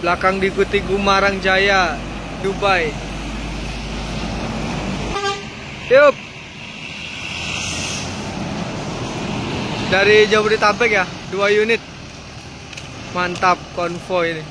Belakang diikuti Gumarang Jaya, Dubai. Yup. Dari Jabodetabek ya, 2 unit. Mantap konvoy ini.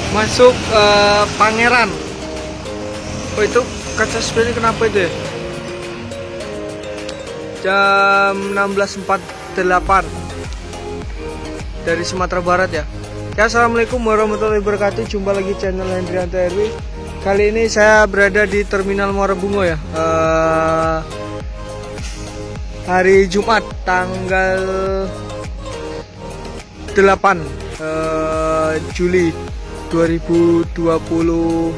Masuk Pangeran. Oh, itu kaca spionnya kenapa itu ya? Jam 16.48 dari Sumatera Barat ya. Ya, assalamualaikum warahmatullahi wabarakatuh. Jumpa lagi channel Hendrianto RW. Kali ini saya berada di Terminal Muara Bungo ya. Hari Jumat tanggal 8 Juli 2022.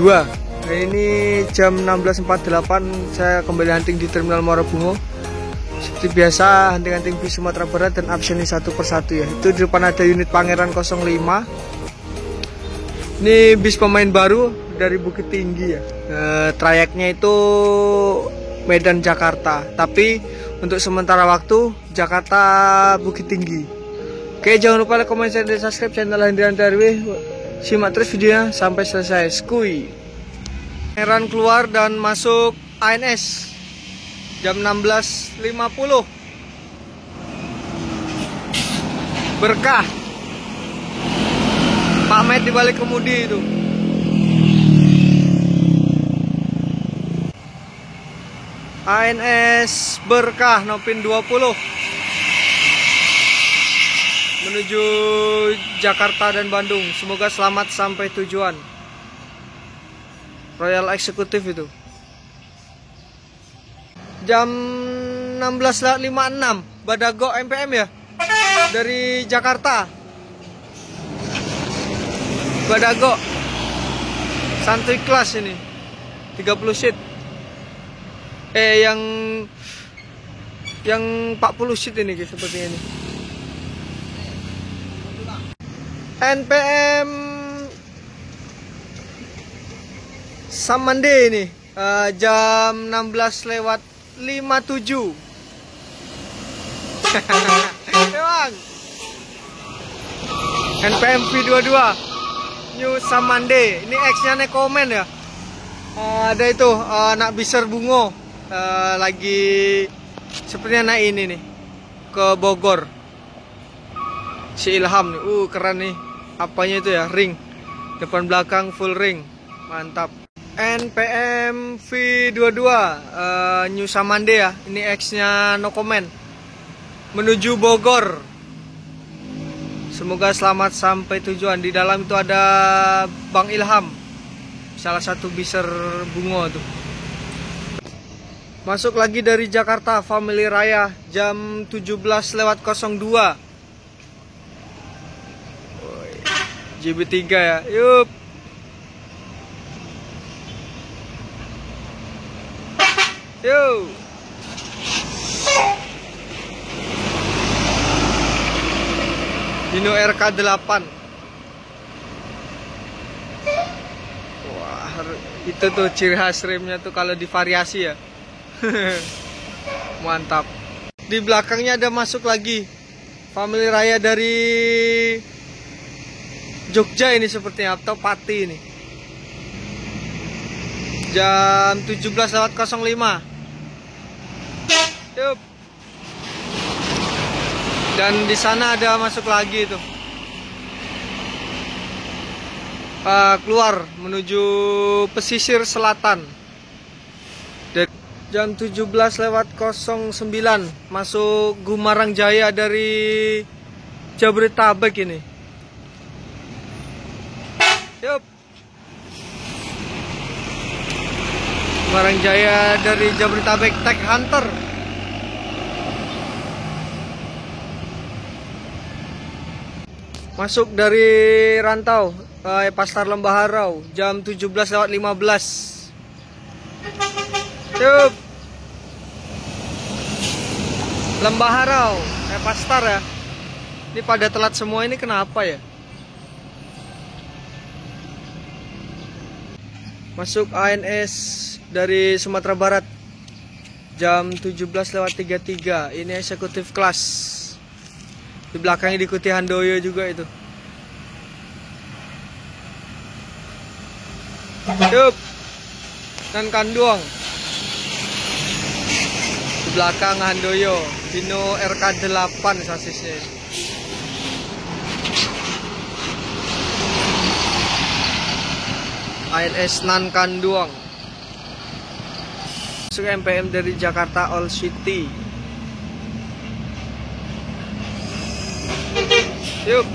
Nah, ini jam 16.48 saya kembali hunting di Terminal Muara Bungo. Seperti biasa hunting-hunting bis Sumatera Barat dan absen satu persatu ya. Itu di depan ada unit Pangeran 05. Ini bis pemain baru dari Bukit Tinggi ya. Trayeknya itu Medan Jakarta, tapi untuk sementara waktu Jakarta Bukit Tinggi. Oke, jangan lupa like, komen, share, dan subscribe channel Hendrianto RW. Simak terus videonya sampai selesai. Skuy. Pangeran keluar dan masuk ANS jam 16.50. Berkah. Pak Med di balik kemudi itu. ANS Berkah Nopin 20 menuju Jakarta dan Bandung. Semoga selamat sampai tujuan. Royal Eksekutif itu. Jam 16.56 Badago MPM ya. Dari Jakarta. Badago. Santuy kelas ini. 30 seat. Yang 40 seat ini seperti ini. NPM Samande ini jam 16.57. Emang NPM V22 New Samande. Ini X-nya Nekomen ya. Ada itu anak biser Bungo lagi sepertinya naik ini nih ke Bogor. Si Ilham nih, keren nih. Apanya itu ya, ring depan belakang full ring, mantap. NPM V22 New Samande ya. Ini X-nya no comment menuju Bogor. Semoga selamat sampai tujuan. Di dalam itu ada Bang Ilham, salah satu biser Bungo tuh. Masuk lagi dari Jakarta Family Raya jam 17.02. JB3 ya. Yup. Yo. Dino RK8. Wah, itu tuh ciri khas remnya tuh kalau divariasi ya. Mantap. Di belakangnya ada masuk lagi Family Raya dari Jogja ini sepertinya, atau Pati ini. Jam 17.05. Yup. Dan di sana ada masuk lagi itu. Keluar menuju pesisir selatan. Dan jam 17.09 masuk Gumarang Jaya dari Jabodetabek ini. Yup. Gumarang Jaya dari Jabodetabek Tech Hunter. Masuk dari rantau Pasar Lembah Harau jam 17.15. Yup. Lembah Harau, Pasar ya. Ini pada telat semua ini kenapa ya? Masuk ANS dari Sumatera Barat jam 17.33. Ini eksekutif kelas. Di belakangnya diikuti Handoyo juga itu. Yup. Dan Kanduang. Di belakang Handoyo. Dino RK8 sasisnya. ANS Nan Kanduang. Masuk MPM dari Jakarta All City. Yuk.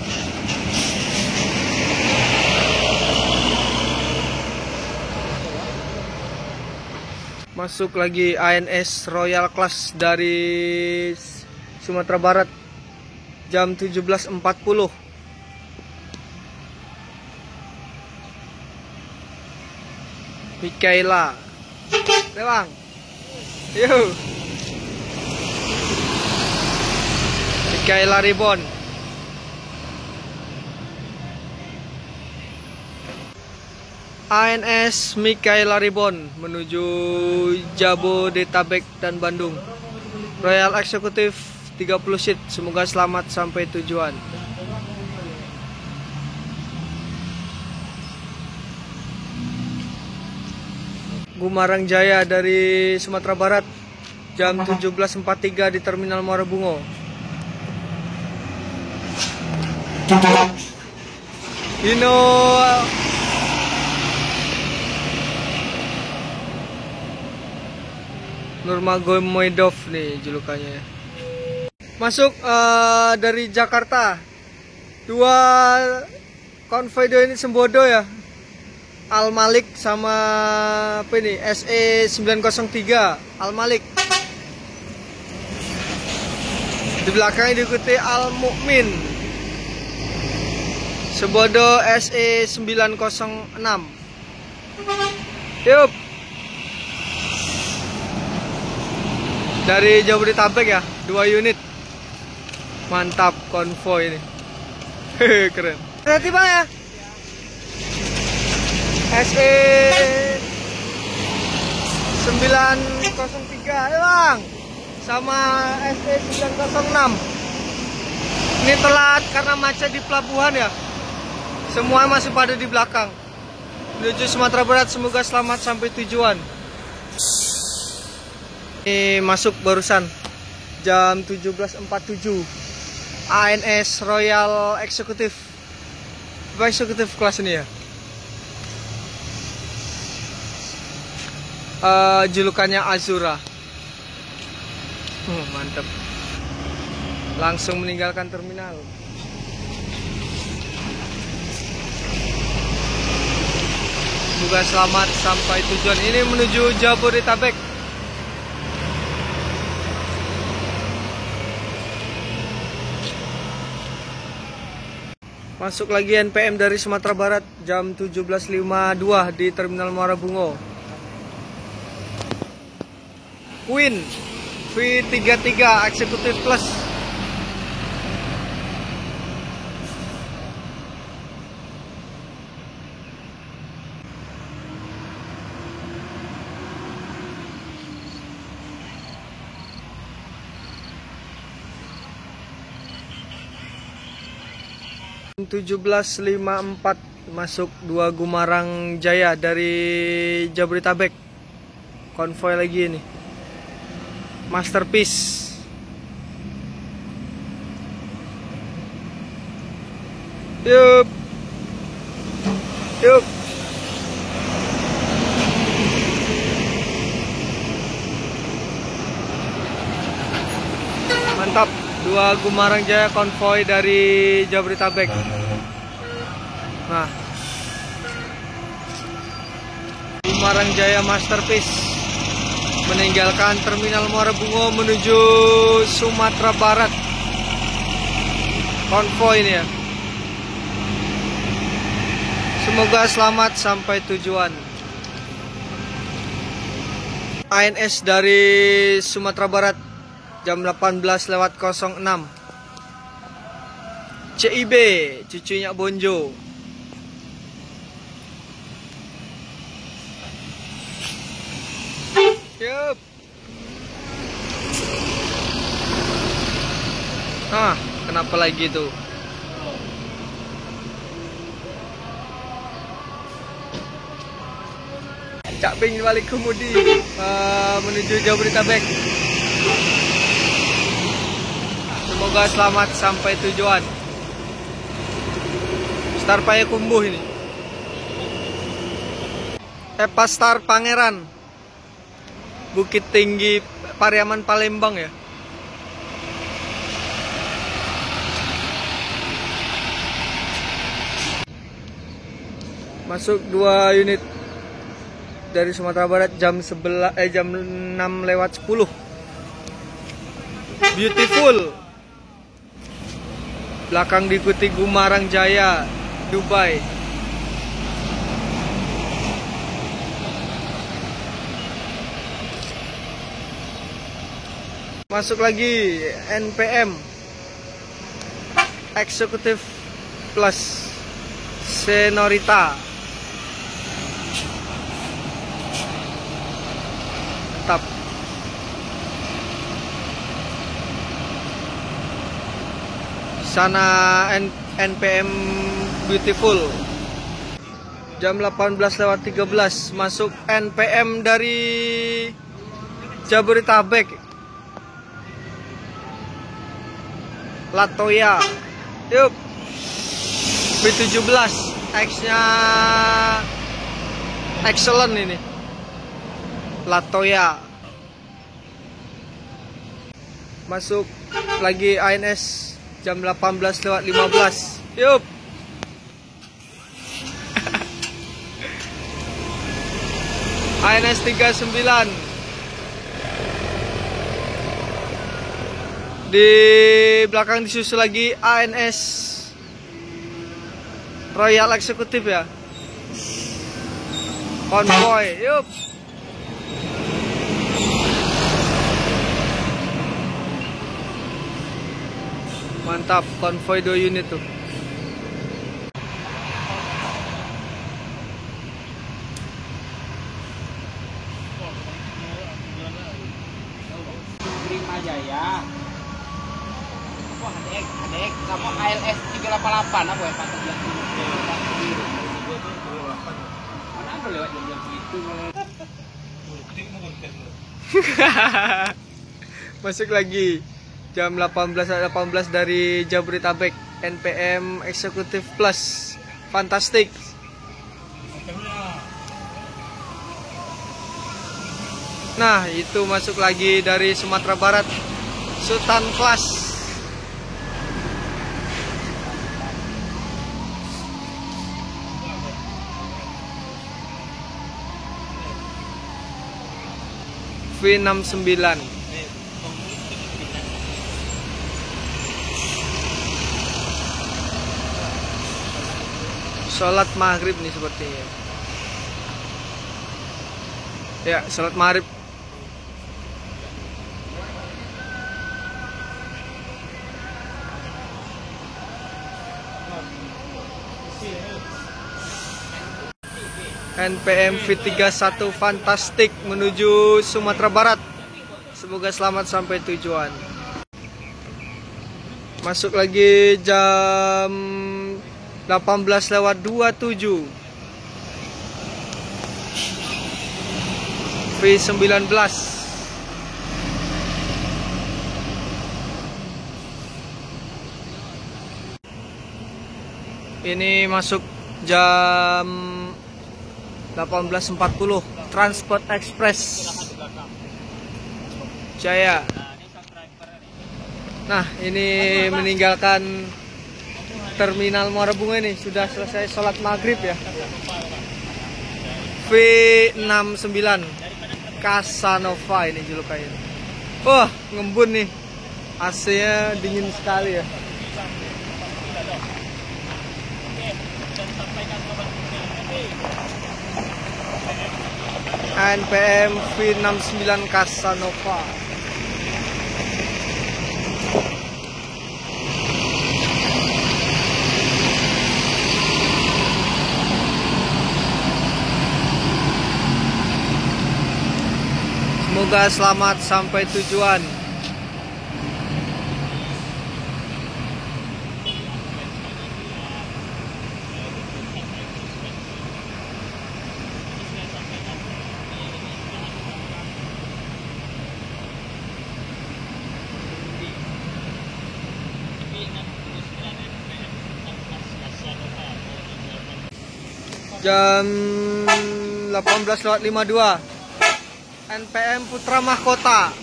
Masuk lagi ANS Royal Class dari Sumatera Barat jam 17.40. Mikaela. Bang. Yuk. Mikaela Ribbon. ANS Mikaela Ribbon menuju Jabodetabek dan Bandung. Royal Executive 30 seat. Semoga selamat sampai tujuan. Gumarang Jaya dari Sumatera Barat jam 17.43 di Terminal Muara Bungo. Dino Nurmagomedov nih julukannya. Masuk dari Jakarta. Dua konvoy ini Sembodo ya. Al Malik sama apa ini? SE 903 Al Malik. Di belakangnya diikuti Al Mukmin. Sembodo SE 906. Yup. Dari Jabodetabek ya, 2 unit. Mantap konvoy ini. Keren. Berarti Bang ya. SE 903 ya Bang. Sama SE 906. Ini telat karena macet di pelabuhan ya. Semua masih pada di belakang. Menuju Sumatera Barat, semoga selamat sampai tujuan. Ini masuk barusan jam 17.47. ANS Royal Executive. Executive kelas ini ya. Julukannya Azura. Mantap. Langsung meninggalkan terminal. Semoga selamat sampai tujuan. Ini menuju Jabodetabek. Masuk lagi NPM dari Sumatera Barat jam 17.52 di Terminal Muara Bungo. Queen V33 Executive Plus. 17.54 masuk 2 Gumarang Jaya dari Jabodetabek. Konvoy lagi ini. Masterpiece. Yup. Yup. Mantap. 2 Gumarang Jaya konvoy dari Jabodetabek. Nah, Gumarang Jaya Masterpiece meninggalkan Terminal Muara Bungo menuju Sumatera Barat. Konvoy ini ya. Semoga selamat sampai tujuan. ANS dari Sumatera Barat jam 18.06. CIB, cucunya Bonjo. Yup. Ah, kenapa lagi tuh? Cak Bing balik kemudi menuju Jabodetabek. Semoga selamat sampai tujuan. Star Payakumbuh ini. Epastar Pangeran, Bukit Tinggi Pariaman Palembang ya. Masuk 2 unit dari Sumatera Barat jam 6:10. Beautiful. Belakang diikuti Gumarang Jaya Dubai. Masuk lagi NPM Executive Plus Senorita. Mantap. Sana NPM Beautiful. Jam 18:13 masuk NPM dari Jabodetabek. Latoya. Yup. B17 X-nya excellent ini. Latoya. Masuk lagi ANS jam 18:15. Yup. ANS 39. Di belakang disusul lagi ANS Royal Executive ya. Konvoy. Yup. Mantap, konvoy 2 unit tuh. Prima Jaya. Apa adek sama ALS 388 apa ya Pak? Mana ada lewat jam-jam segitu. Masuk lagi jam 18:18 dari Jabodetabek NPM Executive Plus Fantastic. Nah, itu masuk lagi dari Sumatera Barat Sultan Class. V69. Sholat maghrib nih sepertinya. Ya, sholat maghrib. NPM V31 Fantastic menuju Sumatera Barat. Semoga selamat sampai tujuan. Masuk lagi jam 18:27. V19. Ini masuk jam 18.40. Transport Express Jaya. Nah, ini meninggalkan Terminal Muara Bunga ini. Sudah selesai sholat maghrib ya. V69 Casanova ini julukannya. Wah, ngembun nih. AC-nya dingin sekali ya. NPM V69 Casanova. Semoga selamat sampai tujuan. Jam 18:52. NPM Putra Mahkota.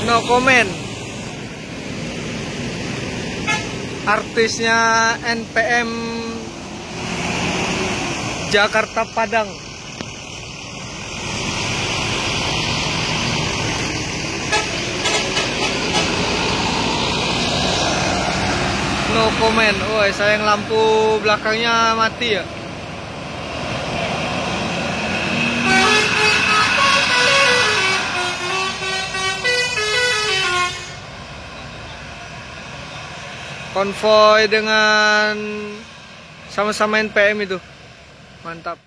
No comment. Artisnya NPM Jakarta Padang. No comment. Woi, sayang lampu belakangnya mati ya. Konvoy dengan sama-sama NPM itu. Mantap.